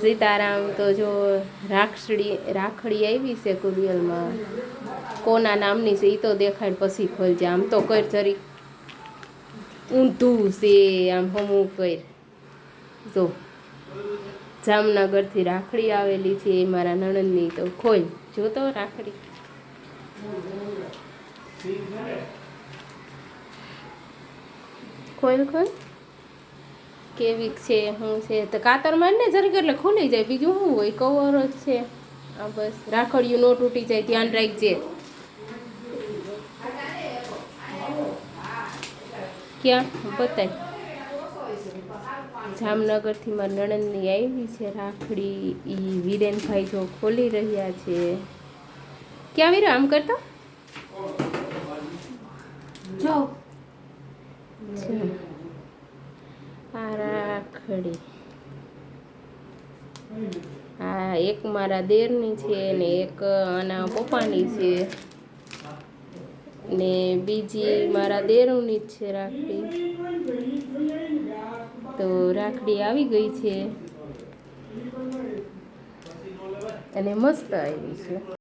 સીતારામ તો જો રાખડી આવી છે કુરિયરમાં. કોના નામની છે એ તો દેખાડ પછી ખોલજે. આમ તો કર જરી ઊંધું છે આમ હમું કર. જો જામનગરથી રાખડી આવેલી છે મારા નણંદની. તો ખોલ જો તો રાખડી. ખોલ ખોલ કેવી છે શું છે. તો કાતર મારને જરીક એટલે ખુલી જાય. બીજું શું હોય, કવર જ છે આ. બસ રાખડીયું નો તૂટી જાય ધ્યાન રાખજે. ક્યાં બતાય. જામનગરથી મારા નણંદની આવી છે રાખડી. ઈ વિરેનભાઈ જો ખોલી રહ્યા છે. ક્યાં વીરો આમ કરતા જો આ રાખડી. આ એક મારા દેરની છે ને એક આના પપ્પાની છે ને બીજી મારા દેરોની જ છે રાખડી. તો રાખડી આવી ગઈ છે અને મસ્ત આવી છે.